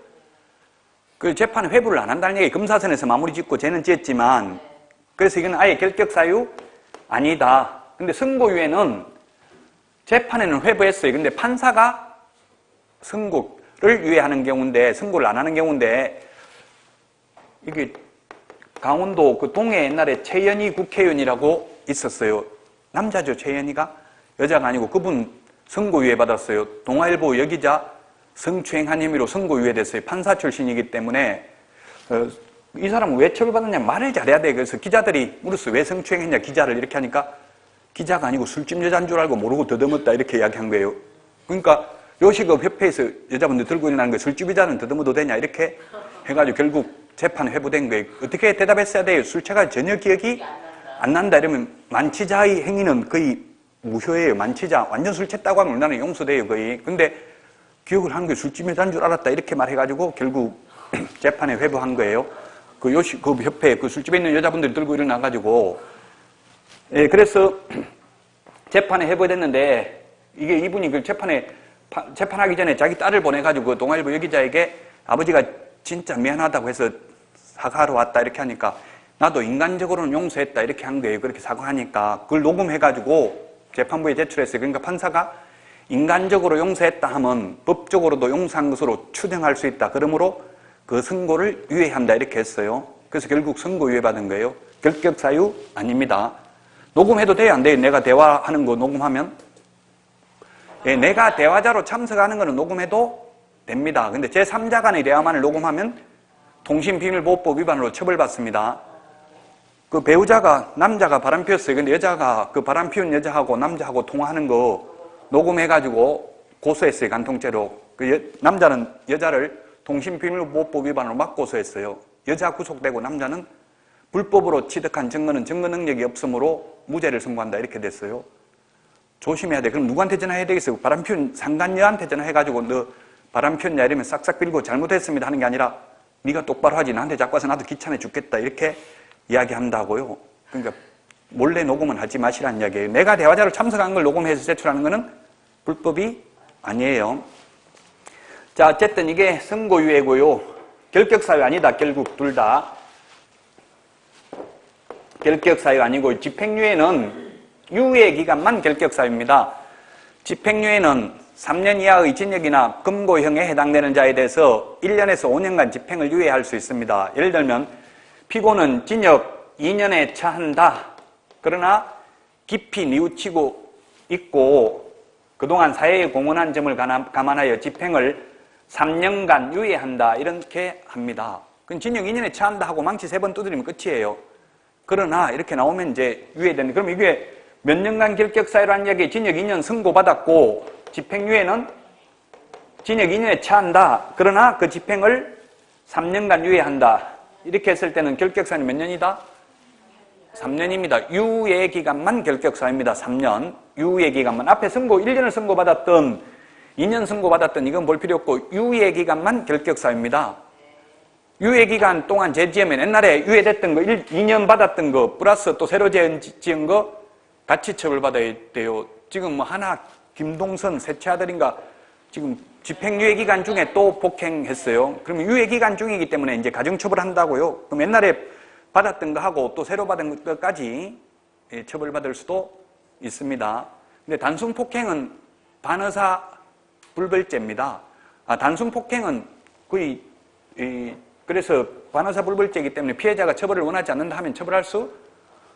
그 재판에 회부를 안 한다는 얘기, 검사선에서 마무리 짓고 죄는 지었지만, 그래서 이건 아예 결격사유 아니다. 근데 선고유예는 재판에는 회부했어요. 근데 판사가 선고를 유예하는 경우인데, 선고를 안 하는 경우인데, 이게 강원도 그 동해 옛날에 최연희 국회의원이라고 있었어요. 남자죠, 최연희가. 여자가 아니고 그분 선고유예 받았어요. 동아일보 여기자 성추행한 혐의로 선고유예됐어요. 판사 출신이기 때문에 이 사람은 왜 처벌받았냐 말을 잘해야 돼. 그래서 기자들이 물었어요. 왜 성추행했냐 기자를 이렇게 하니까 기자가 아니고 술집 여자인 줄 알고 모르고 더듬었다 이렇게 이야기한 거예요. 그러니까 요식업 협회에서 여자분들 들고 일어나는 거 술집 여자는 더듬어도 되냐 이렇게 해가지고 결국 재판에 회부된 거예요. 어떻게 대답했어야 돼요? 술 취가 전혀 기억이 안 난다 이러면 만취자의 행위는 거의 무효예요. 만취자. 완전 술 취했다고 하면 우리나라는 용서돼요, 거의. 근데 기억을 한 게 술집 여자인 줄 알았다. 이렇게 말해가지고 결국 재판에 회부한 거예요. 그 협회, 그 술집에 있는 여자분들이 들고 일어나가지고. 예, 그래서 재판에 회부됐는데 이게 이분이 그 재판하기 전에 자기 딸을 보내가지고 그 동아일보 여기자에게 아버지가 진짜 미안하다고 해서 사과하러 왔다. 이렇게 하니까 나도 인간적으로는 용서했다. 이렇게 한 거예요. 그렇게 사과하니까 그걸 녹음해가지고 재판부에 제출했어요. 그러니까 판사가 인간적으로 용서했다 하면 법적으로도 용서한 것으로 추정할 수 있다. 그러므로 그 선고를 유예한다 이렇게 했어요. 그래서 결국 선고 유예 받은 거예요. 결격사유 아닙니다. 녹음해도 돼요? 안 돼요? 내가 대화하는 거 녹음하면? 예, 내가 대화자로 참석하는 거는 녹음해도 됩니다. 근데 제3자 간의 대화만을 녹음하면 통신비밀보호법 위반으로 처벌받습니다. 그 배우자가 남자가 바람 피웠어요. 근데 여자가 그 바람 피운 여자하고 남자하고 통화하는 거 녹음해가지고 고소했어요. 간통죄로. 그 남자는 여자를 통신비밀보호법 위반으로 막 고소했어요. 여자 구속되고 남자는 불법으로 취득한 증거는 증거 능력이 없으므로 무죄를 선고한다 이렇게 됐어요. 조심해야 돼. 그럼 누구한테 전화해야 되겠어요? 바람 피운 상간녀한테 전화해가지고 너 바람 피웠냐 이러면 싹싹 빌고 잘못했습니다 하는 게 아니라 네가 똑바로 하지 나한테 자꾸 와서 나도 귀찮아 죽겠다 이렇게 이야기한다고요. 그러니까 몰래 녹음은 하지 마시라는 이야기예요. 내가 대화자로 참석한 걸 녹음해서 제출하는 것은 불법이 아니에요. 자, 어쨌든 이게 선고유예고요. 결격사유 아니다. 결국 둘 다. 결격사유 아니고 집행유예는 유예기간만 결격사유입니다. 집행유예는 3년 이하의 징역이나 금고형에 해당되는 자에 대해서 1년에서 5년간 집행을 유예할 수 있습니다. 예를 들면 피고는 징역 2년에 처한다. 그러나 깊이 뉘우치고 있고 그동안 사회에 공헌한 점을 감안하여 집행을 3년간 유예한다. 이렇게 합니다. 그럼 징역 2년에 처한다 하고 망치 3번 두드리면 끝이에요. 그러나 이렇게 나오면 이제 유예되는. 그럼 이게 몇 년간 결격사유라는 이야기 징역 2년 선고받았고 집행유예는 징역 2년에 처한다. 그러나 그 집행을 3년간 유예한다. 이렇게 했을 때는 결격사유는 몇 년이다? 3년입니다. 유예기간만 결격사유입니다. 3년. 유예기간만. 앞에 1년을 선고받았던 2년 선고받았던 이건 볼 필요 없고 유예기간만 결격사유입니다. 유예기간 동안 죄지으면 옛날에 유예됐던 거 2년 받았던 거 플러스 또 새로 지은 거 같이 처벌받아야 돼요. 지금 뭐 하나 김동선 셋째 아들인가 지금 집행유예기간 중에 또 폭행했어요. 그러면 유예기간 중이기 때문에 이제 가중처벌한다고요. 그럼 옛날에 받았던 거 하고 또 새로 받은 것까지 처벌받을 수도 있습니다. 근데 단순 폭행은 반의사 불벌죄입니다. 단순 폭행은 거의 그래서 반의사 불벌죄이기 때문에 피해자가 처벌을 원하지 않는다 하면 처벌할 수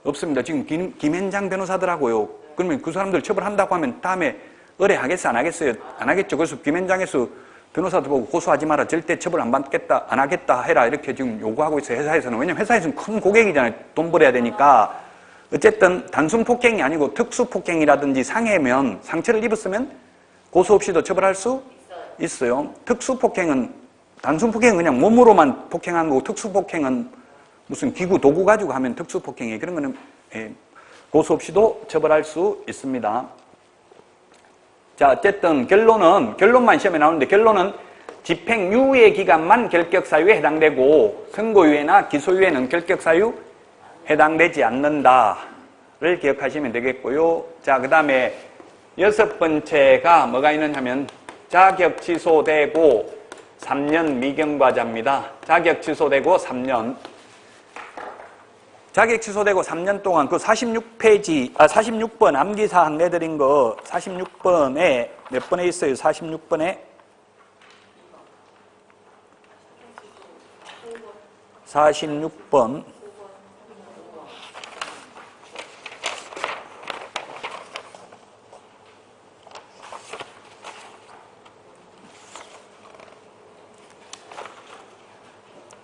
없습니다. 지금 김현장 변호사더라고요. 그러면 그 사람들 처벌한다고 하면 다음에 의뢰하겠어? 안 하겠어요? 안 하겠죠. 그래서 김현장에서 변호사도 보고 고소하지 마라. 절대 처벌 안 받겠다. 안 하겠다 해라. 이렇게 지금 요구하고 있어요. 회사에서는. 왜냐면 회사에서는 큰 고객이잖아요. 돈 벌어야 되니까. 어쨌든 단순 폭행이 아니고 특수 폭행이라든지 상해면 상처를 입었으면 고소 없이도 처벌할 수 있어요. 특수 폭행은 단순 폭행은 그냥 몸으로만 폭행한 거고 특수 폭행은 무슨 기구 도구 가지고 하면 특수 폭행이에요. 그런 거는 고소 없이도 처벌할 수 있습니다. 자, 어쨌든 결론만 시험에 나오는데 결론은 집행유예 기간만 결격사유에 해당되고 선고유예나 기소유예는 결격사유 해당되지 않는다를 기억하시면 되겠고요. 자, 그 다음에 6번째가 뭐가 있느냐 하면 자격 취소되고 3년 미경과자입니다. 자격 취소되고 3년. 자격 취소되고 3년 동안 그 46번 암기사항 내드린 거 46번에 몇 번에 있어요? 46번에 46번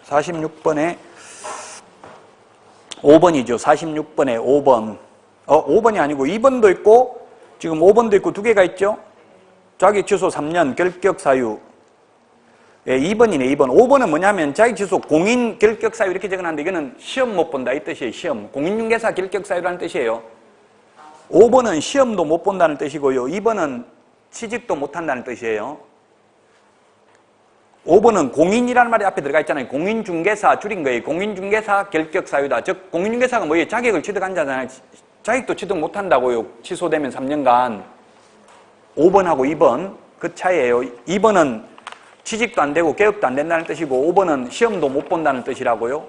46번에 5번이죠. 46번에 5번. 5번이 아니고 2번도 있고 지금 5번도 있고 두 개가 있죠. 자격 취소 3년 결격 사유. 예, 2번이네. 2번. 5번은 뭐냐면 자격 취소 공인 결격 사유 이렇게 적어놨는데 이거는 시험 못 본다 이 뜻이에요. 시험. 공인중개사 결격 사유라는 뜻이에요. 5번은 시험도 못 본다는 뜻이고요. 2번은 취직도 못 한다는 뜻이에요. 5번은 공인이라는 말이 앞에 들어가 있잖아요. 공인중개사 줄인 거예요. 공인중개사 결격사유다. 즉 공인중개사가 뭐예요? 자격을 취득한 자잖아요. 자격도 취득 못한다고요. 취소되면 3년간. 5번하고 2번 그 차이예요. 2번은 취직도 안 되고 개업도 안 된다는 뜻이고 5번은 시험도 못 본다는 뜻이라고요.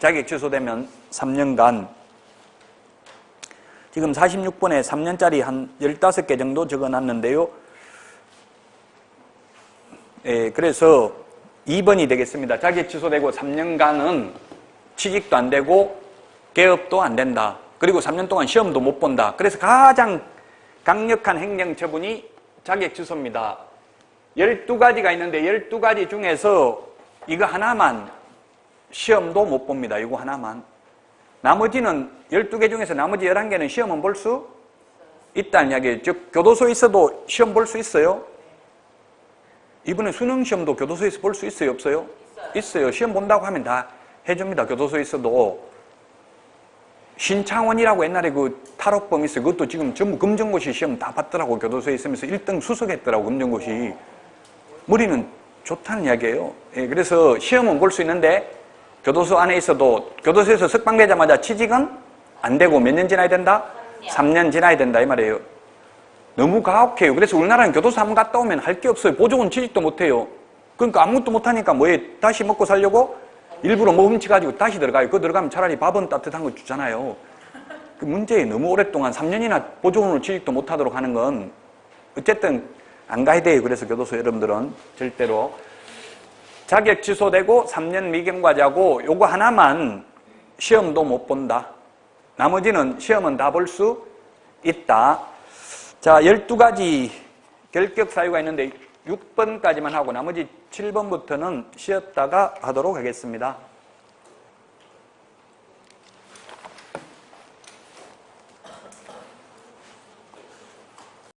자격 취소되면 3년간. 지금 46번에 3년짜리 한 15개 정도 적어놨는데요. 예, 그래서 2번이 되겠습니다. 자격 취소되고 3년간은 취직도 안 되고 개업도 안 된다. 그리고 3년 동안 시험도 못 본다. 그래서 가장 강력한 행정처분이 자격 취소입니다. 12가지가 있는데 12가지 중에서 이거 하나만 시험도 못 봅니다. 이거 하나만. 나머지는 12개 중에서 나머지 11개는 시험은 볼 수 있다는 이야기예요. 즉 교도소에 있어도 시험 볼 수 있어요. 이번에 수능시험도 교도소에서 볼 수 있어요? 없어요? 있어요. 시험 본다고 하면 다 해줍니다. 교도소에 있어도. 신창원이라고 옛날에 그 탈옥범 있어요. 그것도 지금 전부 검정고시 시험 다 봤더라고. 교도소에 있으면서 1등 수석했더라고. 검정고시. 머리는 좋다는 이야기예요. 예, 그래서 시험은 볼 수 있는데 교도소 안에 있어도 교도소에서 석방되자마자 취직은 안 되고 몇 년 지나야 된다? 3년 지나야 된다 이 말이에요. 너무 가혹해요. 그래서 우리나라는 교도소 한번 갔다 오면 할 게 없어요. 보조원 취직도 못해요. 그러니까 아무것도 못하니까 뭐에 다시 먹고 살려고 일부러 뭐 훔쳐가지고 다시 들어가요. 그거 들어가면 차라리 밥은 따뜻한 거 주잖아요. 그 문제에 너무 오랫동안 3년이나 보조원으로 취직도 못하도록 하는 건 어쨌든 안 가야 돼요. 그래서 교도소 여러분들은 절대로. 자격 취소되고 3년 미경과자고 요거 하나만 시험도 못 본다. 나머지는 시험은 다 볼 수 있다. 자, 12가지 결격 사유가 있는데 6번까지만 하고 나머지 7번부터는 쉬었다가 하도록 하겠습니다.